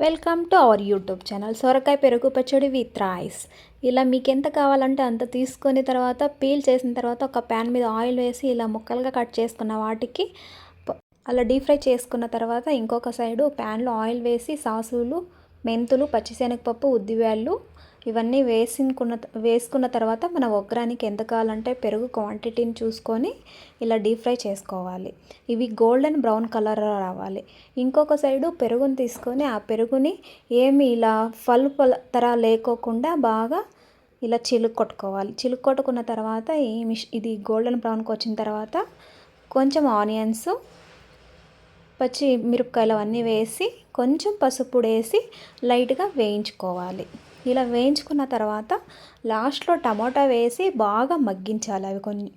Welcome to our YouTube channel సొరకాయ పెరుగు పచ్చడి విత్ రైస్. ఇలా మీకు ఎంత కావాలంటే అంత తీసుకొని తర్వాత పీల్ చేసిన తర్వాత ఒక ప్యాన్ మీద ఆయిల్ వేసి ఇలా ముక్కలుగా కట్ చేసుకున్న వాటికి అలా డీప్ ఫ్రై చేసుకున్న తర్వాత ఇంకొక సైడు ప్యాన్లో ఆయిల్ వేసి సాసులు, మెంతులు, పచ్చిశనగపప్పు, ఉద్దివేళ్ళు ఇవన్నీ వేసుకున్న తర్వాత మన ఒక్కరానికి ఎంత కావాలంటే పెరుగు క్వాంటిటీని చూసుకొని ఇలా డీప్ ఫ్రై చేసుకోవాలి. ఇవి గోల్డెన్ బ్రౌన్ కలర్ రావాలి. ఇంకొక సైడు పెరుగుని తీసుకొని ఆ పెరుగుని ఏమి ఇలా తర లేకోకుండా బాగా ఇలా చిలుక్కొట్టుకోవాలి. చిలుక్కొట్టుకున్న తర్వాత ఇది గోల్డెన్ బ్రౌన్కి వచ్చిన తర్వాత కొంచెం ఆనియన్స్, పచ్చి మిరపకాయలు అవన్నీ వేసి కొంచెం పసుపు వేసి లైట్గా వేయించుకోవాలి. ఇలా వేయించుకున్న తర్వాత లాస్ట్లో టమాటా వేసి బాగా మగ్గించాలి. అవి కొన్ని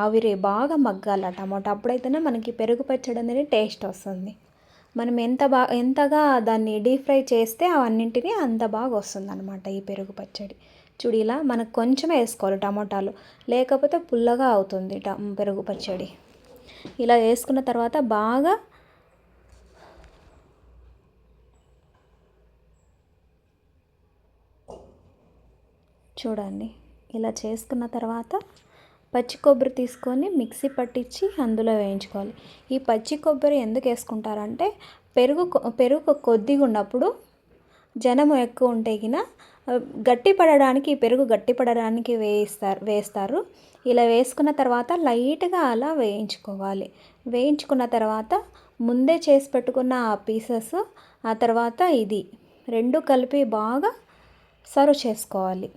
ఆవిరి బాగా మగ్గాలి టమాటా. అప్పుడైతేనే మనకి పెరుగు పచ్చడి అనేది టేస్ట్ వస్తుంది. మనం ఎంతగా దాన్ని డీప్ ఫ్రై చేస్తే అవన్నింటినీ అంత బాగా వస్తుంది అనమాట ఈ పెరుగు పచ్చడి. చూడు ఇలా మనకు కొంచెం వేసుకోవాలి టమాటాలు, లేకపోతే పుల్లగా అవుతుంది పెరుగు పచ్చడి. ఇలా వేసుకున్న తర్వాత బాగా చూడండి ఇలా చేసుకున్న తర్వాత పచ్చి కొబ్బరి తీసుకొని మిక్సీ పట్టించి అందులో వేయించుకోవాలి. ఈ పచ్చి కొబ్బరి ఎందుకు వేసుకుంటారంటే పెరుగు కొద్దిగా ఉన్నప్పుడు జనం ఎక్కువ ఉంటే గిన పెరుగు గట్టి పడడానికి వేస్తారు. ఇలా వేసుకున్న తర్వాత లైట్గా అలా వేయించుకోవాలి. వేయించుకున్న తర్వాత ముందే చేసి పెట్టుకున్న ఆ పీసెస్, ఆ తర్వాత ఇది రెండు కలిపి బాగా సర్వ్ చేసుకోవాలి.